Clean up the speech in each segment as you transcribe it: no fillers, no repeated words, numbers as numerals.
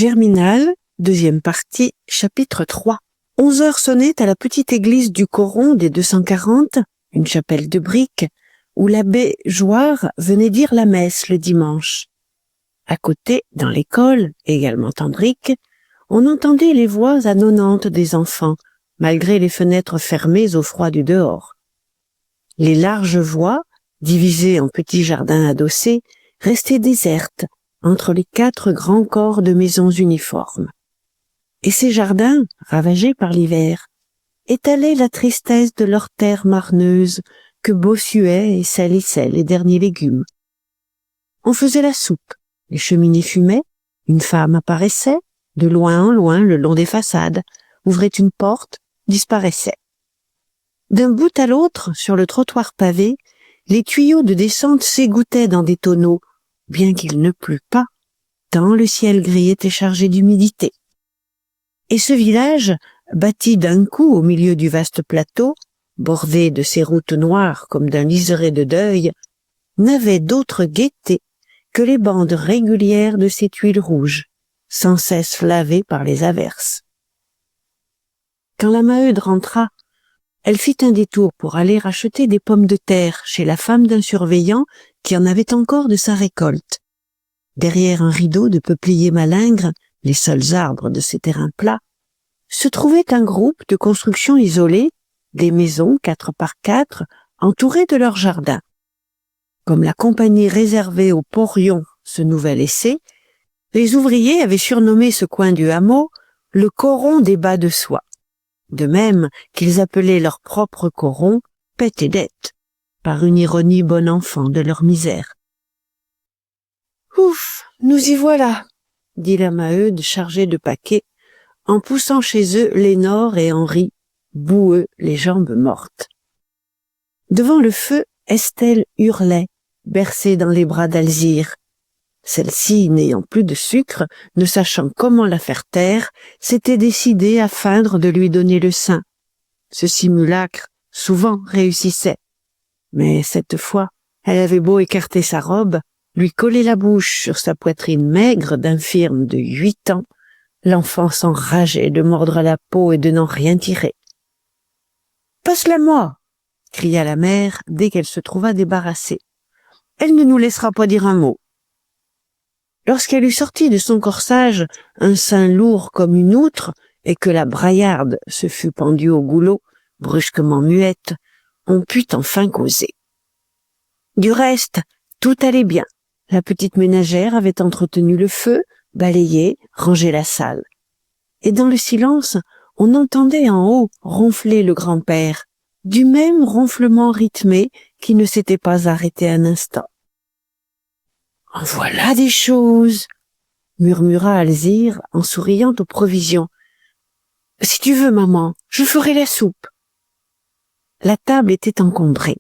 Germinal, deuxième partie, chapitre 3. 11 heures sonnaient à la petite église du Coron des 240, une chapelle de briques, où l'abbé Jouard venait dire la messe le dimanche. À côté, dans l'école, également en briques, on entendait les voix annonantes des enfants, malgré les fenêtres fermées au froid du dehors. Les larges voies, divisées en petits jardins adossés, restaient désertes entre les 4 grands corps de maisons uniformes. Et ces jardins, ravagés par l'hiver, étalaient la tristesse de leurs terres marneuses que bossuaient et salissaient les derniers légumes. On faisait la soupe, les cheminées fumaient, une femme apparaissait, de loin en loin le long des façades, ouvrait une porte, disparaissait. D'un bout à l'autre, sur le trottoir pavé, les tuyaux de descente s'égouttaient dans des tonneaux, bien qu'il ne plût pas, tant le ciel gris était chargé d'humidité. Et ce village, bâti d'un coup au milieu du vaste plateau, bordé de ces routes noires comme d'un liseré de deuil, n'avait d'autre gaieté que les bandes régulières de ces tuiles rouges, sans cesse lavées par les averses. Quand la Maheude rentra, elle fit un détour pour aller acheter des pommes de terre chez la femme d'un surveillant qui en avait encore de sa récolte. Derrière un rideau de peupliers malingres, les seuls arbres de ces terrains plats, se trouvait un groupe de constructions isolées, des maisons 4 par 4, entourées de leur jardin. Comme la compagnie réservait aux porions ce nouvel essai, les ouvriers avaient surnommé ce coin du hameau le coron des bas de soie, de même qu'ils appelaient leur propre coron pète et dette, par une ironie bon enfant de leur misère. « Ouf, nous y voilà !» dit la Maheude chargée de paquets, en poussant chez eux Lénore et Henri, boueux, les jambes mortes. Devant le feu, Estelle hurlait, bercée dans les bras d'Alzire. Celle-ci, n'ayant plus de sucre, ne sachant comment la faire taire, s'était décidée à feindre de lui donner le sein. Ce simulacre, souvent, réussissait. Mais cette fois, elle avait beau écarter sa robe, lui coller la bouche sur sa poitrine maigre d'infirme de 8 ans, l'enfant s'enrageait de mordre la peau et de n'en rien tirer. « Passe-la-moi » cria la mère dès qu'elle se trouva débarrassée. « Elle ne nous laissera pas dire un mot. » Lorsqu'elle eut sorti de son corsage un sein lourd comme une outre et que la braillarde se fut pendue au goulot, brusquement muette, on put enfin causer. Du reste, tout allait bien. La petite ménagère avait entretenu le feu, balayé, rangé la salle. Et dans le silence, on entendait en haut ronfler le grand-père, du même ronflement rythmé qui ne s'était pas arrêté un instant. « En voilà des choses !» murmura Alzire en souriant aux provisions. « Si tu veux, maman, je ferai la soupe. » La table était encombrée.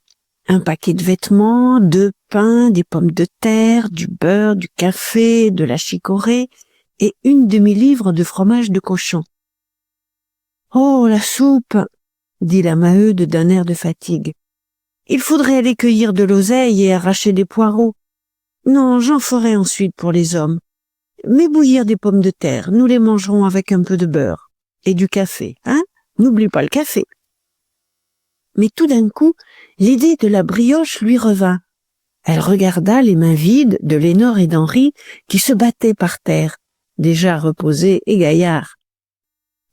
Un paquet de vêtements, 2 pains, des pommes de terre, du beurre, du café, de la chicorée et une demi-livre de fromage de cochon. « Oh, la soupe !» dit la Maheude d'un air de fatigue. « Il faudrait aller cueillir de l'oseille et arracher des poireaux. Non, j'en ferai ensuite pour les hommes. Mais bouillir des pommes de terre, nous les mangerons avec un peu de beurre. Et du café, hein? N'oublie pas le café. » Mais tout d'un coup, l'idée de la brioche lui revint. Elle regarda les mains vides de Lénore et d'Henri qui se battaient par terre, déjà reposés et gaillards.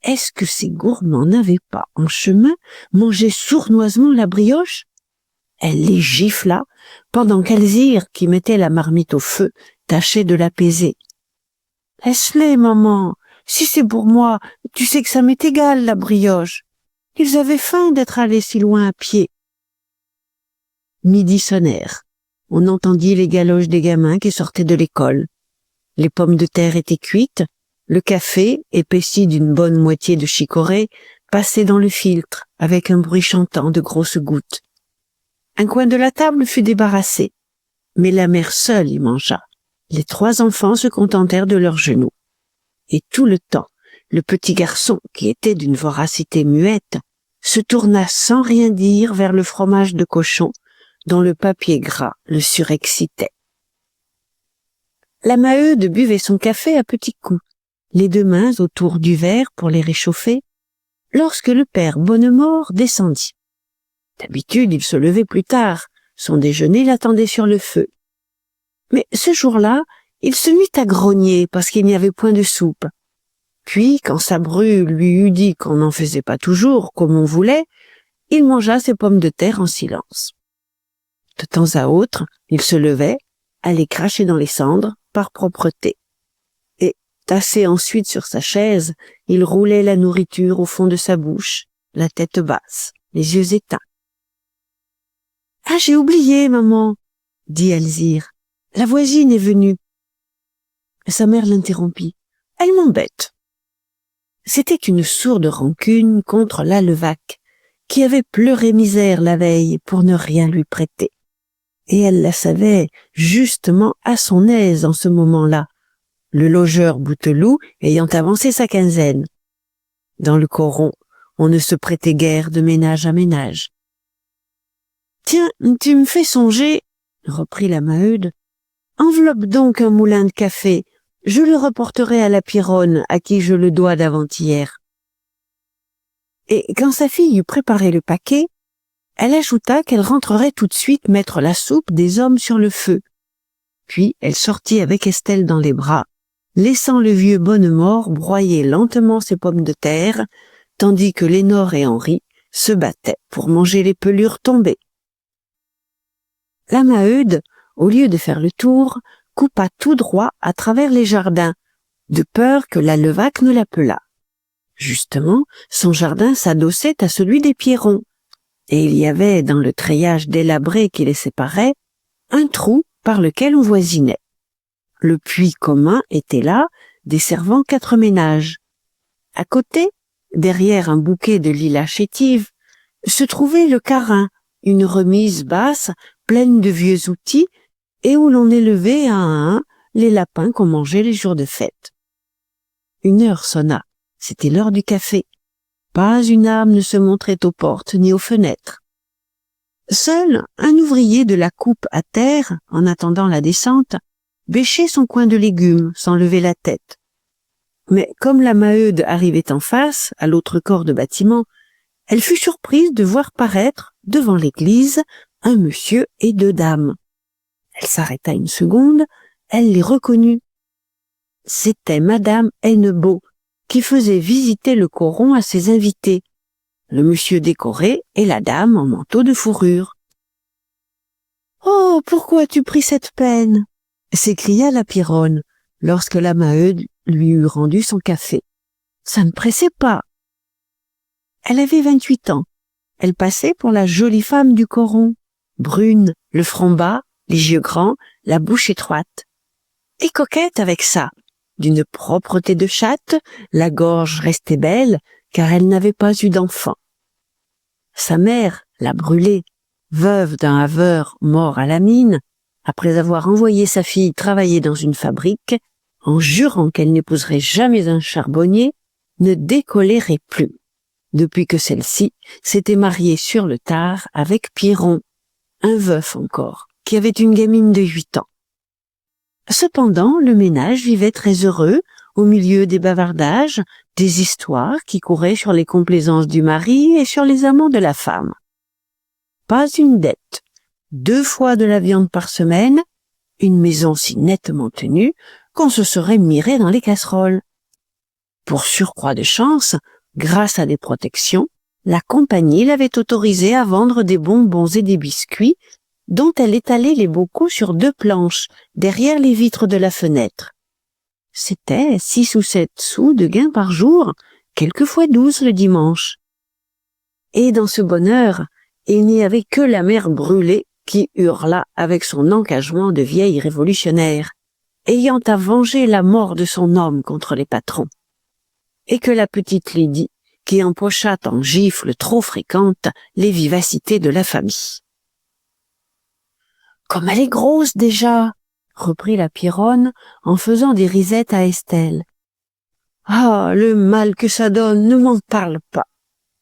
Est-ce que ces gourmands n'avaient pas, en chemin, mangé sournoisement la brioche? Elle les gifla, pendant qu'Alzire, qui mettait la marmite au feu, tâchait de l'apaiser. « Laisse-les, maman. Si c'est pour moi, tu sais que ça m'est égal, la brioche. Ils avaient faim d'être allés si loin à pied. » Midi sonnèrent. On entendit les galoches des gamins qui sortaient de l'école. Les pommes de terre étaient cuites, le café, épaissi d'une bonne moitié de chicorée, passait dans le filtre avec un bruit chantant de grosses gouttes. Un coin de la table fut débarrassé, mais la mère seule y mangea. Les 3 enfants se contentèrent de leurs genoux. Et tout le temps, le petit garçon, qui était d'une voracité muette, se tourna sans rien dire vers le fromage de cochon, dont le papier gras le surexcitait. La Maheude buvait son café à petits coups. les deux mains autour du verre pour les réchauffer, lorsque le père Bonnemort descendit. D'habitude, il se levait plus tard, son déjeuner l'attendait sur le feu. Mais ce jour-là, il se mit à grogner parce qu'il n'y avait point de soupe. Puis, quand sa bru lui eut dit qu'on n'en faisait pas toujours comme on voulait, il mangea ses pommes de terre en silence. De temps à autre, il se levait, allait cracher dans les cendres par propreté. Et, tassé ensuite sur sa chaise, il roulait la nourriture au fond de sa bouche, la tête basse, les yeux éteints. « Ah, j'ai oublié, maman !» dit Alzire. « La voisine est venue. » Sa mère l'interrompit. « Elle m'embête. » C'était une sourde rancune contre la Levaque, qui avait pleuré misère la veille pour ne rien lui prêter. Et elle la savait justement à son aise en ce moment-là, le logeur Bouteloup ayant avancé sa quinzaine. Dans le coron, on ne se prêtait guère de ménage à ménage. « Tiens, tu me fais songer, » reprit la Maheude, « enveloppe donc un moulin de café, je le reporterai à la Pierronne à qui je le dois d'avant-hier. » Et quand sa fille eut préparé le paquet, elle ajouta qu'elle rentrerait tout de suite mettre la soupe des hommes sur le feu. Puis elle sortit avec Estelle dans les bras, laissant le vieux Bonnemort broyer lentement ses pommes de terre, tandis que Lénore et Henri se battaient pour manger les pelures tombées. La Maheude, au lieu de faire le tour, coupa tout droit à travers les jardins, de peur que la Levaque ne l'appelât. Justement, son jardin s'adossait à celui des Pierron, et il y avait, dans le treillage délabré qui les séparait, un trou par lequel on voisinait. Le puits commun était là, desservant 4 ménages. À côté, derrière un bouquet de lilas chétives, se trouvait le carin, une remise basse, pleine de vieux outils, et où l'on élevait un à un les lapins qu'on mangeait les jours de fête. 1 heure sonna, c'était l'heure du café. Pas une âme ne se montrait aux portes ni aux fenêtres. Seul un ouvrier de la coupe à terre, en attendant la descente, bêchait son coin de légumes sans lever la tête. Mais comme la Maheude arrivait en face, à l'autre corps de bâtiment, elle fut surprise de voir paraître, devant l'église, un monsieur et 2 dames. Elle s'arrêta une seconde, elle les reconnut. C'était madame Hennebeau, qui faisait visiter le coron à ses invités, le monsieur décoré et la dame en manteau de fourrure. « Oh, pourquoi as-tu pris cette peine ?» s'écria la Pierronne, lorsque la Maheude lui eut rendu son café. « Ça ne pressait pas. » Elle avait 28 ans. Elle passait pour la jolie femme du coron, brune, le front bas, les yeux grands, la bouche étroite. Et coquette avec ça, d'une propreté de chatte, la gorge restait belle, car elle n'avait pas eu d'enfant. Sa mère, la brûlée, veuve d'un haveur mort à la mine, après avoir envoyé sa fille travailler dans une fabrique, en jurant qu'elle n'épouserait jamais un charbonnier, ne décolérait plus, depuis que celle-ci s'était mariée sur le tard avec Pierron, un veuf encore, qui avait une gamine de 8 ans. Cependant, le ménage vivait très heureux, au milieu des bavardages, des histoires qui couraient sur les complaisances du mari et sur les amants de la femme. Pas une dette, 2 fois de la viande par semaine, une maison si nettement tenue qu'on se serait miré dans les casseroles. Pour surcroît de chance, grâce à des protections, la compagnie l'avait autorisée à vendre des bonbons et des biscuits dont elle étalait les bocaux sur 2 planches, derrière les vitres de la fenêtre. C'était 6 ou 7 sous de gain par jour, quelquefois 12 le dimanche. Et dans ce bonheur, il n'y avait que la mère brûlée qui hurla avec son encagement de vieille révolutionnaire, ayant à venger la mort de son homme contre les patrons, et que la petite Lydie qui empocha en gifles trop fréquentes les vivacités de la famille. « Comme elle est grosse déjà !» reprit la Pierronne en faisant des risettes à Estelle. « Ah, le mal que ça donne, ne m'en parle pas !»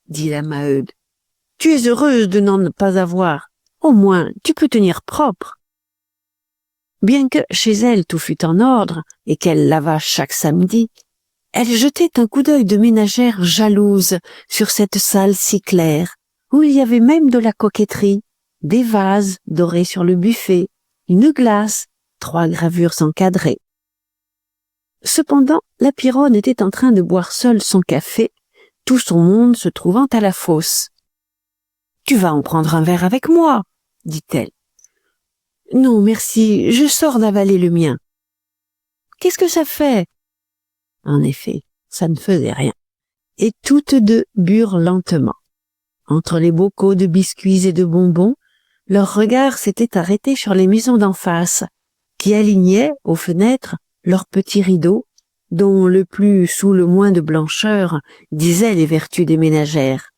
dit la Maheude. « Tu es heureuse de n'en pas avoir. Au moins, tu peux tenir propre. » Bien que chez elle tout fût en ordre et qu'elle lavât chaque samedi, Elle jetait un coup d'œil de ménagère jalouse sur cette salle si claire, où il y avait même de la coquetterie, des vases dorés sur le buffet, une glace, 3 gravures encadrées. Cependant, la Pierronne était en train de boire seule son café, tout son monde se trouvant à la fosse. « Tu vas en prendre un verre avec moi, » dit-elle. « Non, merci, je sors d'avaler le mien. »« Qu'est-ce que ça fait ?» En effet, ça ne faisait rien. Et toutes deux burent lentement. Entre les bocaux de biscuits et de bonbons, leur regard s'était arrêté sur les maisons d'en face, qui alignaient, aux fenêtres, leurs petits rideaux, dont le plus sous le moins de blancheur disait les vertus des ménagères.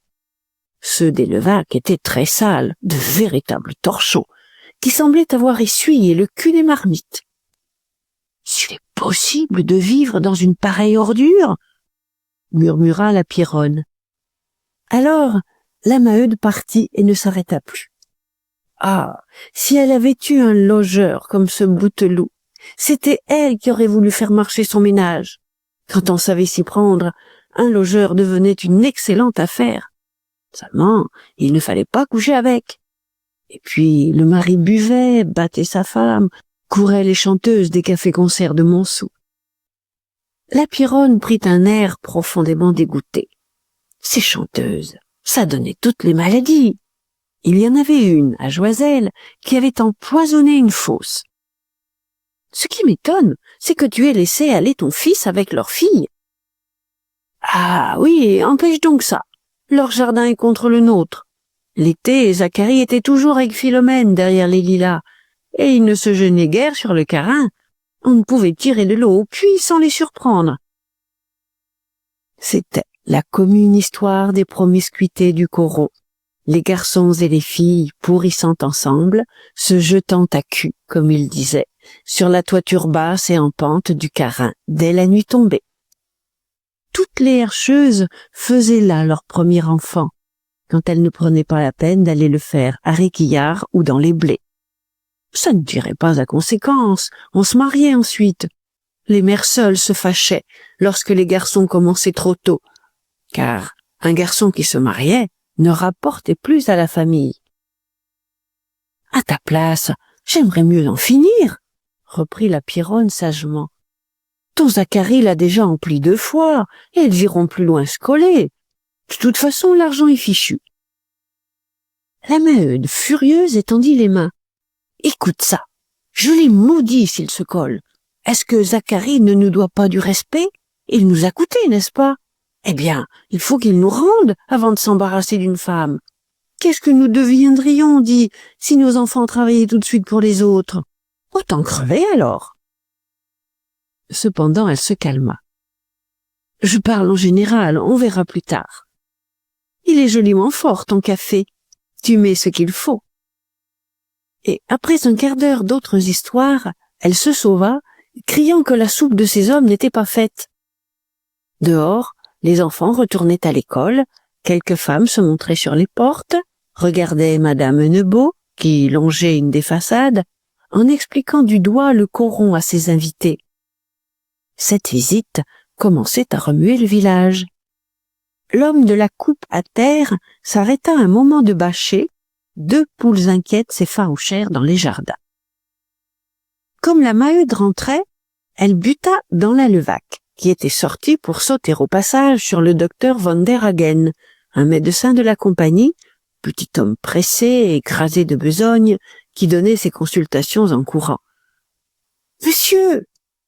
Ceux des Levaque étaient très sales, de véritables torchons, qui semblaient avoir essuyé le cul des marmites. « S'il est possible de vivre dans une pareille ordure !» murmura la Pierronne. Alors, la Maheude partit et ne s'arrêta plus. Ah, si elle avait eu un logeur comme ce Bouteloup, c'était elle qui aurait voulu faire marcher son ménage. Quand on savait s'y prendre, un logeur devenait une excellente affaire. Seulement, il ne fallait pas coucher avec. Et puis, le mari buvait, battait sa femme, courait les chanteuses des cafés-concerts de Montsou. La Pierronne prit un air profondément dégoûté. Ces chanteuses, ça donnait toutes les maladies. Il y en avait une, à Joiselle, qui avait empoisonné une fosse. Ce qui m'étonne, c'est que tu aies laissé aller ton fils avec leur fille. Ah oui, empêche donc ça. Leur jardin est contre le nôtre. L'été, Zacharie était toujours avec Philomène derrière les lilas, et il ne se gênait guère sur le carin. On ne pouvait tirer de l'eau au puits sans les surprendre. C'était la commune histoire des promiscuités du Coron, les garçons et les filles pourrissant ensemble, se jetant à cul, comme il disait, sur la toiture basse et en pente du carin dès la nuit tombée. Toutes les herscheuses faisaient là leur premier enfant, quand elles ne prenaient pas la peine d'aller le faire à Réquillart ou dans les blés. Ça ne tirait pas à conséquence, on se mariait ensuite. Les mères seules se fâchaient lorsque les garçons commençaient trop tôt, car un garçon qui se mariait ne rapportait plus à la famille. « À ta place, j'aimerais mieux en finir, » reprit la Pierronne sagement. « Ton Zacharie l'a déjà empli 2 fois, et elles iront plus loin se coller. De toute façon, l'argent est fichu. » La Maheude, furieuse, étendit les mains. « Écoute ça, je les maudis s'ils se collent. Est-ce que Zacharie ne nous doit pas du respect? Il nous a coûté, n'est-ce pas? Eh bien, il faut qu'il nous rende avant de s'embarrasser d'une femme. Qu'est-ce que nous deviendrions, dit, si nos enfants travaillaient tout de suite pour les autres? Autant crever alors. » Cependant, elle se calma. « Je parle en général, on verra plus tard. Il est joliment fort, ton café. Tu mets ce qu'il faut. » Et après un quart d'heure d'autres histoires, elle se sauva, criant que la soupe de ces hommes n'était pas faite. Dehors, les enfants retournaient à l'école, quelques femmes se montraient sur les portes, regardaient Madame Hennebeau, qui longeait une des façades, en expliquant du doigt le Coron à ses invités. Cette visite commençait à remuer le village. L'homme de la coupe à terre s'arrêta un moment de bâcher, 2 poules inquiètes s'effarouchèrent dans les jardins. Comme la Maheude rentrait, elle buta dans la Levaque, qui était sortie pour sauter au passage sur le docteur Van der Hagen, un médecin de la compagnie, petit homme pressé et écrasé de besogne, qui donnait ses consultations en courant. « Monsieur,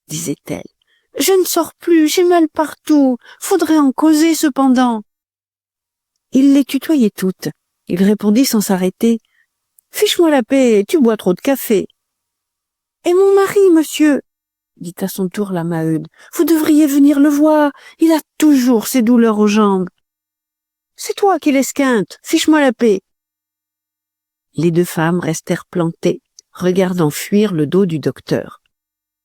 disait-elle, je ne sors plus, j'ai mal partout, faudrait en causer cependant. » Il les tutoyait toutes. Il répondit sans s'arrêter. « Fiche-moi la paix, tu bois trop de café. »« Et mon mari, monsieur ?» dit à son tour la Maheude. « Vous devriez venir le voir, il a toujours ses douleurs aux jambes. »« C'est toi qui l'esquinte, fiche-moi la paix. » Les 2 femmes restèrent plantées, regardant fuir le dos du docteur.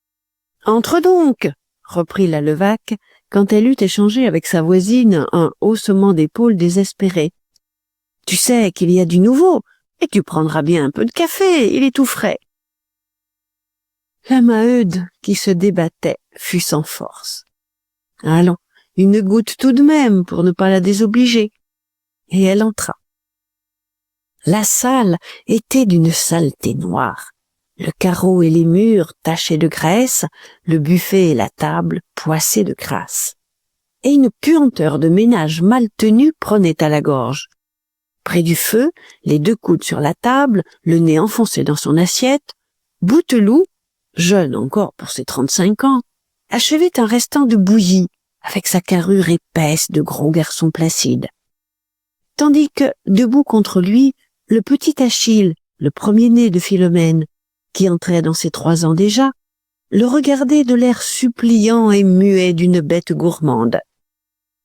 « Entre donc !» reprit la Levaque, quand elle eut échangé avec sa voisine un haussement d'épaules désespéré. « Tu sais qu'il y a du nouveau, et tu prendras bien un peu de café, il est tout frais. » La Maheude, qui se débattait, fut sans force. Allons, une goutte tout de même pour ne pas la désobliger. Et elle entra. La salle était d'une saleté noire. Le carreau et les murs tachés de graisse, le buffet et la table poissés de crasse. Et une puanteur de ménage mal tenu prenait à la gorge. Près du feu, les deux coudes sur la table, le nez enfoncé dans son assiette, Bouteloup, jeune encore pour ses 35 ans, achevait un restant de bouillie avec sa carrure épaisse de gros garçon placide. Tandis que, debout contre lui, le petit Achille, le premier-né de Philomène, qui entrait dans ses 3 ans déjà, le regardait de l'air suppliant et muet d'une bête gourmande.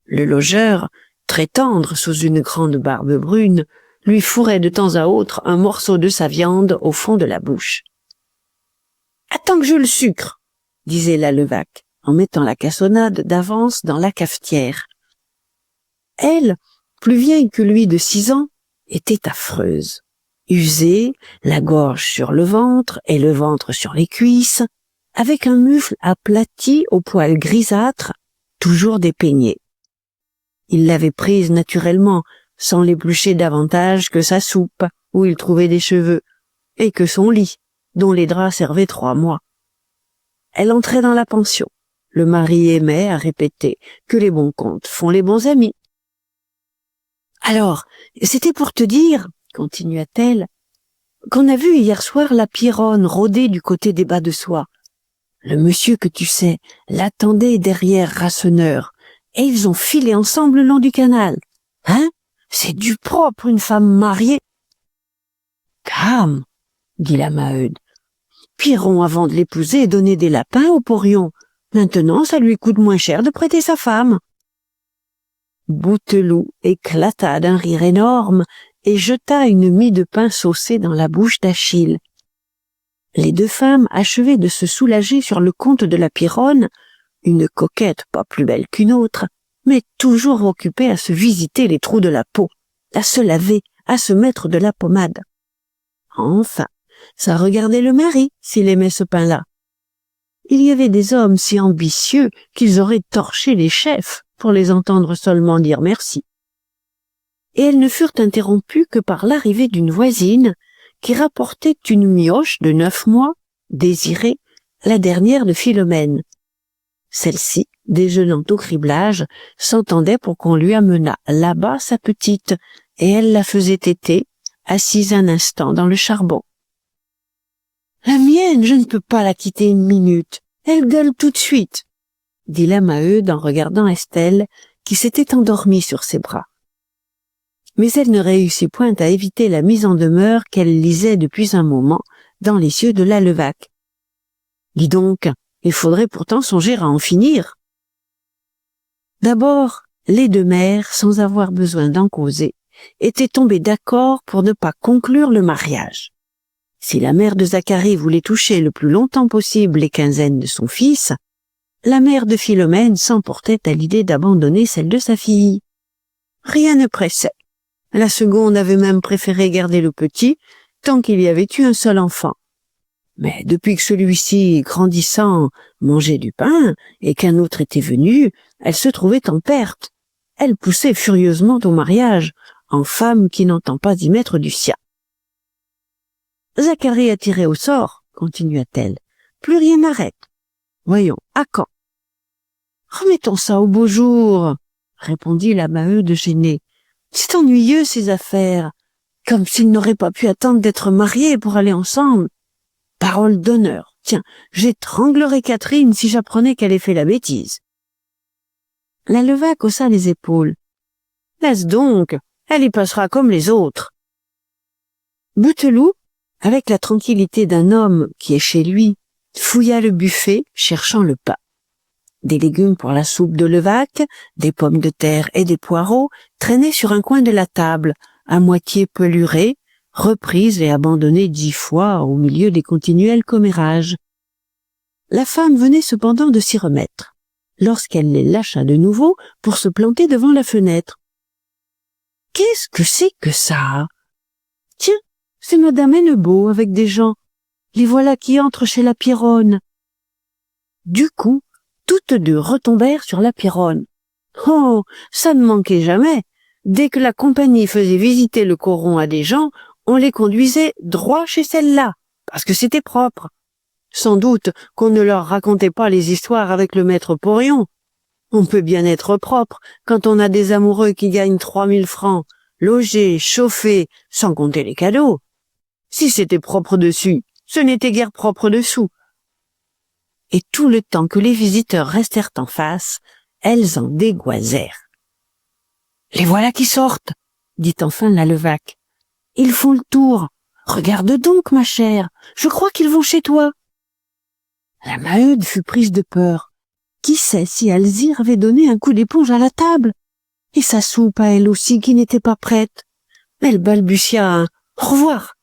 Le logeur, très tendre sous une grande barbe brune, lui fourrait de temps à autre un morceau de sa viande au fond de la bouche. « Attends que je le sucre !» disait la Levaque, en mettant la cassonade d'avance dans la cafetière. Elle, plus vieille que lui de 6 ans, était affreuse. Usée, la gorge sur le ventre et le ventre sur les cuisses, avec un mufle aplati aux poils grisâtres, toujours dépeigné. Il l'avait prise naturellement, sans l'éplucher davantage que sa soupe, où il trouvait des cheveux, et que son lit, dont les draps servaient 3 mois. Elle entrait dans la pension. Le mari aimait à répéter que les bons comptes font les bons amis. « Alors, c'était pour te dire, continua-t-elle, qu'on a vu hier soir la Pierronne rôder du côté des bas de soie. Le monsieur que tu sais l'attendait derrière Rasseneur, et ils ont filé ensemble le long du canal. Hein? C'est du propre, une femme mariée. »« Calme, dit la Maheude. Pierron, avant de l'épouser, donnait des lapins au porion. Maintenant, ça lui coûte moins cher de prêter sa femme. » Bouteloup éclata d'un rire énorme et jeta une mie de pain saucée dans la bouche d'Achille. Les 2 femmes achevaient de se soulager sur le compte de la Pierronne, une coquette pas plus belle qu'une autre, mais toujours occupée à se visiter les trous de la peau, à se laver, à se mettre de la pommade. Enfin, ça regardait le mari s'il aimait ce pain-là. Il y avait des hommes si ambitieux qu'ils auraient torché les chefs pour les entendre seulement dire merci. Et elles ne furent interrompues que par l'arrivée d'une voisine qui rapportait une mioche de 9 mois, Désirée, la dernière de Philomène. Celle-ci, déjeunant au criblage, s'entendait pour qu'on lui amenât là-bas sa petite, et elle la faisait téter, assise un instant dans le charbon. « La mienne, je ne peux pas la quitter une minute, elle gueule tout de suite, » dit la Maheude en regardant Estelle, qui s'était endormie sur ses bras. Mais elle ne réussit point à éviter la mise en demeure qu'elle lisait depuis un moment dans les yeux de la Levaque. « Dis donc, il faudrait pourtant songer à en finir. » D'abord, les 2 mères, sans avoir besoin d'en causer, étaient tombées d'accord pour ne pas conclure le mariage. Si la mère de Zacharie voulait toucher le plus longtemps possible les quinzaines de son fils, la mère de Philomène s'emportait à l'idée d'abandonner celle de sa fille. Rien ne pressait. La seconde avait même préféré garder le petit tant qu'il y avait eu un seul enfant. Mais depuis que celui-ci, grandissant, mangeait du pain et qu'un autre était venu, elle se trouvait en perte. Elle poussait furieusement au mariage, en femme qui n'entend pas y mettre du sien. Zacharie a tiré au sort, continua-t-elle. Plus rien n'arrête. Voyons, à quand? Remettons ça au beau jour, répondit la Maheude gênée. C'est ennuyeux, ces affaires. Comme s'ils n'auraient pas pu attendre d'être mariés pour aller ensemble. Parole d'honneur. Tiens, j'étranglerais Catherine si j'apprenais qu'elle ait fait la bêtise. La Levaque haussa les épaules. Laisse donc, elle y passera comme les autres. Bouteloup, avec la tranquillité d'un homme qui est chez lui, fouilla le buffet, cherchant le pain. Des légumes pour la soupe de Levaque, des pommes de terre et des poireaux traînaient sur un coin de la table, à moitié pelurées, reprises et abandonnées 10 fois au milieu des continuels commérages. La femme venait cependant de s'y remettre, lorsqu'elle les lâcha de nouveau pour se planter devant la fenêtre. « Qu'est-ce que c'est que ça? Tiens, c'est Madame Hennebeau avec des gens. Les voilà qui entrent chez la Pierronne. » Du coup, toutes deux retombèrent sur la Pierronne. Oh, ça ne manquait jamais. Dès que la compagnie faisait visiter le coron à des gens, on les conduisait droit chez celle-là, parce que c'était propre. Sans doute qu'on ne leur racontait pas les histoires avec le maître porion. On peut bien être propre quand on a des amoureux qui gagnent 3000 francs, logés, chauffés, sans compter les cadeaux. Si c'était propre dessus, ce n'était guère propre dessous. Et tout le temps que les visiteurs restèrent en face, elles en dégoisèrent. « Les voilà qui sortent !» dit enfin la Levaque. « Ils font le tour. Regarde donc, ma chère, je crois qu'ils vont chez toi. » La Maheude fut prise de peur. Qui sait si Alzire avait donné un coup d'éponge à la table? Et sa soupe à elle aussi qui n'était pas prête. Elle balbutia un « au revoir ».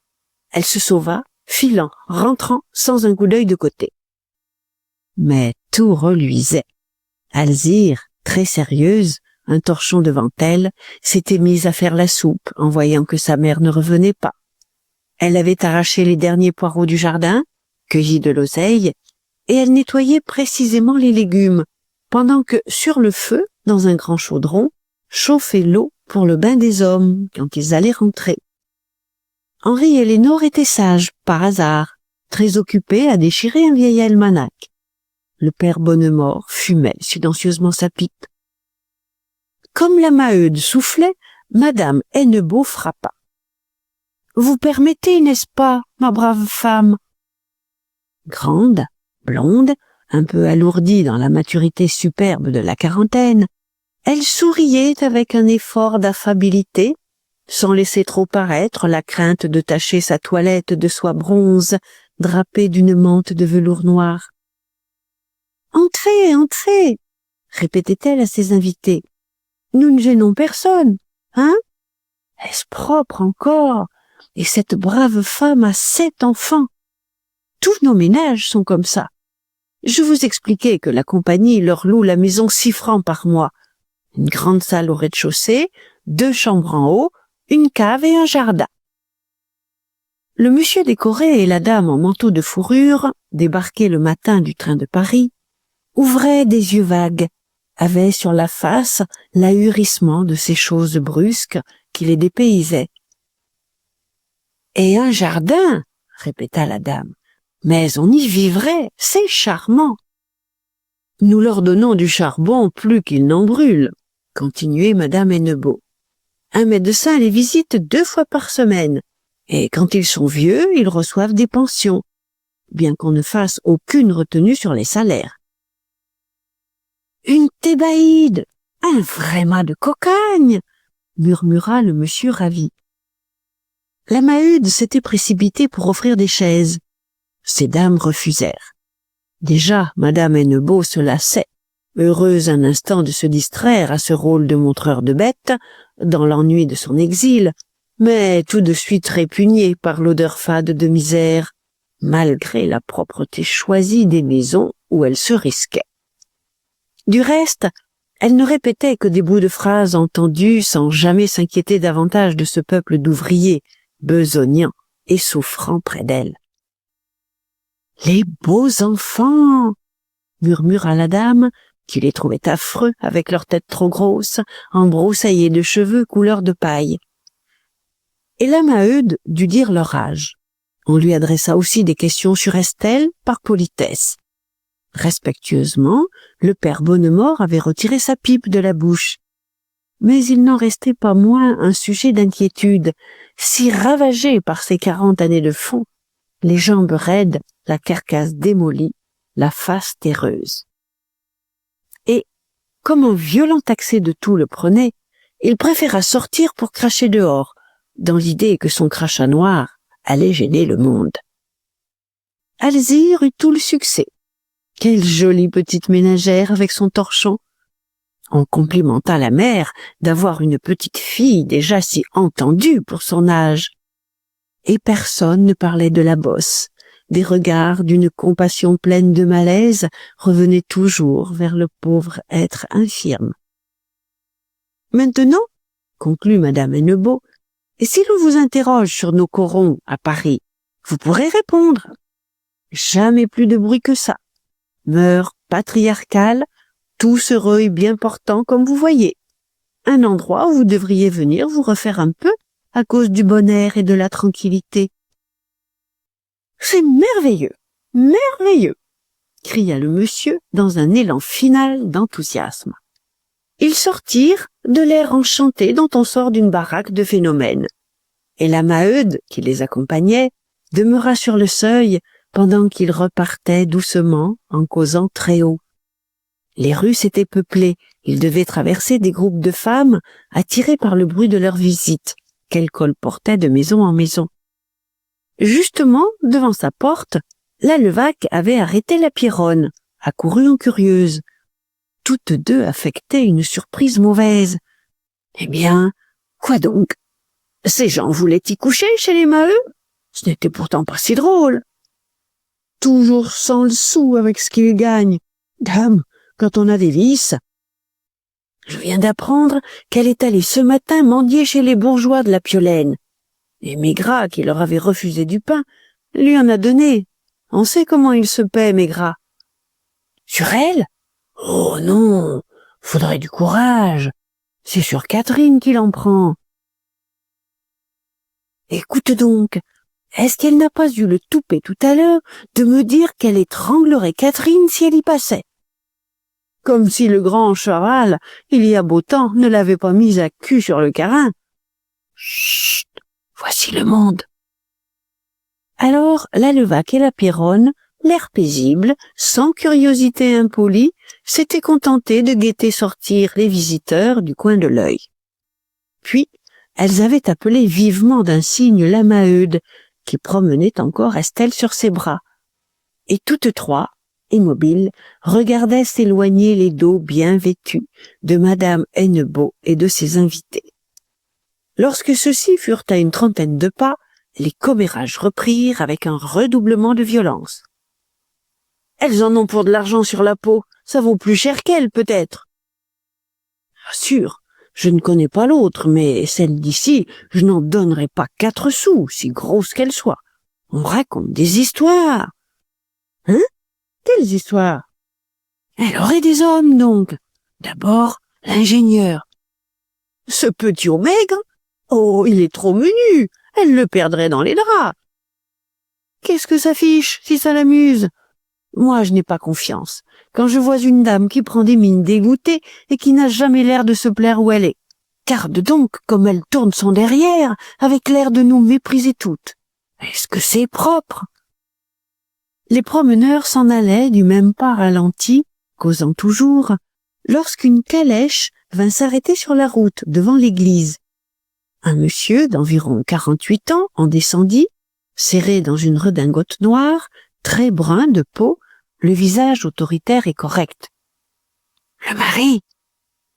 Elle se sauva, filant, rentrant sans un coup d'œil de côté. Mais tout reluisait. Alzire, très sérieuse, un torchon devant elle, s'était mise à faire la soupe en voyant que sa mère ne revenait pas. Elle avait arraché les derniers poireaux du jardin, cueilli de l'oseille, et elle nettoyait précisément les légumes, pendant que, sur le feu, dans un grand chaudron, chauffait l'eau pour le bain des hommes quand ils allaient rentrer. Henri et Lénore étaient sages, par hasard, très occupés à déchirer un vieil almanach. Le père Bonnemort fumait silencieusement sa pipe. Comme la Maheude soufflait, madame Hennebeau frappa. « Vous permettez, n'est-ce pas, ma brave femme ?» Grande, blonde, un peu alourdie dans la maturité superbe de la quarantaine, elle souriait avec un effort d'affabilité, sans laisser trop paraître la crainte de tacher sa toilette de soie bronze, drapée d'une mante de velours noir. « Entrez, entrez !» répétait-elle à ses invités. « Nous ne gênons personne, hein? Est-ce propre encore? Et cette brave femme a 7 enfants. Tous nos ménages sont comme ça. Je vous expliquais que la compagnie leur loue la maison 6 francs par mois. Une grande salle au rez-de-chaussée, 2 chambres en haut, une cave et un jardin. » Le monsieur décoré et la dame en manteau de fourrure, débarqués le matin du train de Paris, ouvraient des yeux vagues, avaient sur la face l'ahurissement de ces choses brusques qui les dépaysaient. « Et un jardin !» répéta la dame. « Mais on y vivrait, c'est charmant !»« Nous leur donnons du charbon plus qu'ils n'en brûlent, » continuait madame Hennebeau. « Un médecin les visite 2 fois par semaine, et quand ils sont vieux, ils reçoivent des pensions, bien qu'on ne fasse aucune retenue sur les salaires. »« Une thébaïde, un vrai mât de cocagne !» murmura le monsieur ravi. La Maheude s'était précipitée pour offrir des chaises. Ces dames refusèrent. Déjà, madame Hennebeau se lassait, heureuse un instant de se distraire à ce rôle de montreur de bêtes, dans l'ennui de son exil, mais tout de suite répugnée par l'odeur fade de misère, malgré la propreté choisie des maisons où elle se risquait. Du reste, elle ne répétait que des bouts de phrases entendus sans jamais s'inquiéter davantage de ce peuple d'ouvriers, besognant et souffrant près d'elle. « Les beaux enfants !» murmura la dame, qui les trouvait affreux avec leurs têtes trop grosses, embroussaillées de cheveux couleur de paille. Et la Maheude dut dire leur âge. On lui adressa aussi des questions sur Estelle par politesse. Respectueusement, le père Bonnemort avait retiré sa pipe de la bouche. Mais il n'en restait pas moins un sujet d'inquiétude, si ravagé par ces 40 années de fond, les jambes raides, la carcasse démolie, la face terreuse. Et, comme un violent accès de toux le prenait, il préféra sortir pour cracher dehors, dans l'idée que son crachat noir allait gêner le monde. Alzire eut tout le succès. Quelle jolie petite ménagère avec son torchon! On complimenta la mère d'avoir une petite fille déjà si entendue pour son âge. Et personne ne parlait de la bosse. Des regards d'une compassion pleine de malaise revenaient toujours vers le pauvre être infirme. « Maintenant, » conclut madame Hennebeau, « et si l'on vous interroge sur nos corons à Paris, vous pourrez répondre. Jamais plus de bruit que ça. mœurs patriarcales, tous heureux et bien portants comme vous voyez. Un endroit où vous devriez venir vous refaire un peu à cause du bon air et de la tranquillité. « C'est merveilleux, merveilleux !» cria le monsieur dans un élan final d'enthousiasme. Ils sortirent de l'air enchanté dont on sort d'une baraque de phénomènes. Et la Maheude, qui les accompagnait, demeura sur le seuil pendant qu'ils repartaient doucement en causant très haut. Les rues s'étaient peuplées, ils devaient traverser des groupes de femmes attirées par le bruit de leur visite, qu'elles colportaient de maison en maison. Justement, devant sa porte, la Levaque avait arrêté la Pierronne, accourue en curieuse. Toutes deux affectaient une surprise mauvaise. Eh bien, quoi donc? Ces gens voulaient y coucher chez les Maheu? Ce n'était pourtant pas si drôle. Toujours sans le sou avec ce qu'ils gagnent. Dame, quand on a des vices. Je viens d'apprendre qu'elle est allée ce matin mendier chez les bourgeois de la Piolaine. Et Maigrat, qui leur avait refusé du pain, lui en a donné. On sait comment il se paie, Maigrat. Sur elle? Oh non, faudrait du courage. C'est sur Catherine qu'il en prend. Écoute donc, est-ce qu'elle n'a pas eu le toupet tout à l'heure de me dire qu'elle étranglerait Catherine si elle y passait? Comme si le grand cheval, il y a beau temps, ne l'avait pas mise à cul sur le carin. Chut, voici le monde. Alors la Levaque et la Pierronne, l'air paisible, sans curiosité impolie, s'étaient contentées de guetter sortir les visiteurs du coin de l'œil. Puis, elles avaient appelé vivement d'un signe la Maheude, qui promenait encore Estelle sur ses bras. Et toutes trois, immobiles, regardaient s'éloigner les dos bien vêtus de Madame Hennebeau et de ses invités. Lorsque ceux-ci furent à une trentaine de pas, les commérages reprirent avec un redoublement de violence. « Elles en ont pour de l'argent sur la peau, ça vaut plus cher qu'elles, peut-être. »« Sûr, je ne connais pas l'autre, mais celle d'ici, je n'en donnerai pas 4 sous, si grosse qu'elle soit. On raconte des histoires. »« Hein? Quelles histoires? »« Elle aurait des hommes, donc. D'abord, l'ingénieur. »« Ce petit au maigre? Oh, il est trop menu, elle le perdrait dans les draps. »« Qu'est-ce que ça fiche, si ça l'amuse? Moi, je n'ai pas confiance, quand je vois une dame qui prend des mines dégoûtées et qui n'a jamais l'air de se plaire où elle est. Garde donc comme elle tourne son derrière, avec l'air de nous mépriser toutes. Est-ce que c'est propre? » Les promeneurs s'en allaient du même pas ralenti, causant toujours, lorsqu'une calèche vint s'arrêter sur la route devant l'église. Un monsieur d'environ 48 ans en descendit, serré dans une redingote noire, très brun de peau, le visage autoritaire et correct. « Le mari !»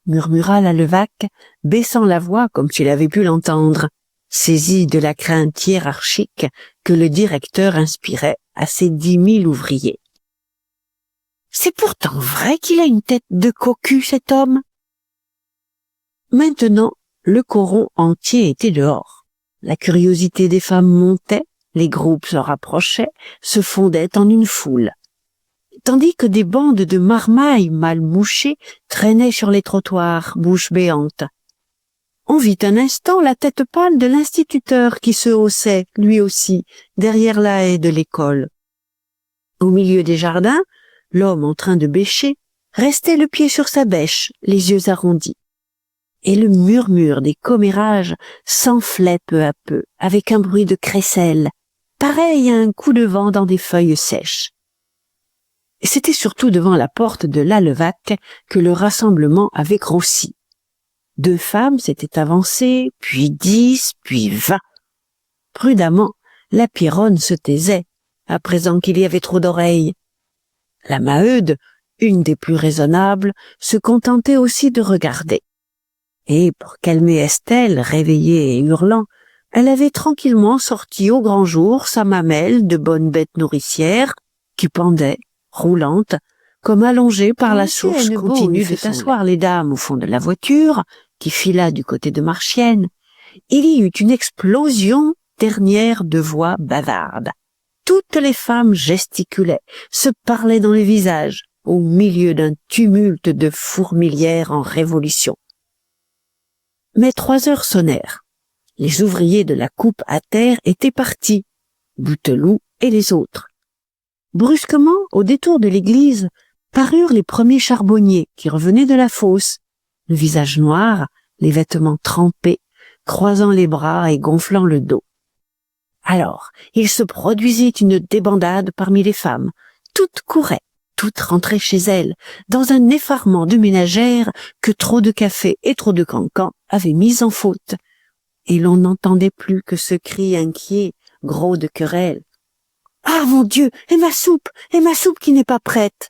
murmura la Levaque, baissant la voix comme s'il avait pu l'entendre, saisi de la crainte hiérarchique que le directeur inspirait à ses 10 000 ouvriers. « C'est pourtant vrai qu'il a une tête de cocu, cet homme !» Maintenant, le coron entier était dehors. La curiosité des femmes montait, les groupes se rapprochaient, se fondaient en une foule. Tandis que des bandes de marmailles mal mouchées traînaient sur les trottoirs, bouche béante. On vit un instant la tête pâle de l'instituteur qui se haussait, lui aussi, derrière la haie de l'école. Au milieu des jardins, l'homme en train de bêcher restait le pied sur sa bêche, les yeux arrondis. Et le murmure des commérages s'enflait peu à peu, avec un bruit de crécelle, pareil à un coup de vent dans des feuilles sèches. C'était surtout devant la porte de la Levaque que le rassemblement avait grossi. 2 femmes s'étaient avancées, puis 10, puis 20. Prudemment, la Pierronne se taisait, à présent qu'il y avait trop d'oreilles. La Maheude, une des plus raisonnables, se contentait aussi de regarder. Et pour calmer Estelle, réveillée et hurlant, elle avait tranquillement sorti au grand jour sa mamelle de bonne bête nourricière, qui pendait, roulante, comme allongée par la source continue de s'asseoir les dames au fond de la voiture, qui fila du côté de Marchienne. Il y eut une explosion dernière de voix bavardes. toutes les femmes gesticulaient, se parlaient dans les visages, au milieu d'un tumulte de fourmilières en révolution. Mais 3 heures sonnèrent. Les ouvriers de la coupe à terre étaient partis, Bouteloup et les autres. Brusquement, au détour de l'église, parurent les premiers charbonniers qui revenaient de la fosse, le visage noir, les vêtements trempés, croisant les bras et gonflant le dos. Alors, il se produisit une débandade parmi les femmes. Toutes couraient, toutes rentraient chez elles, dans un effarement de ménagères que trop de café et trop de cancans avaient mis en faute. Et l'on n'entendait plus que ce cri inquiet, gros de querelle. « Ah, mon Dieu, et ma soupe qui n'est pas prête !»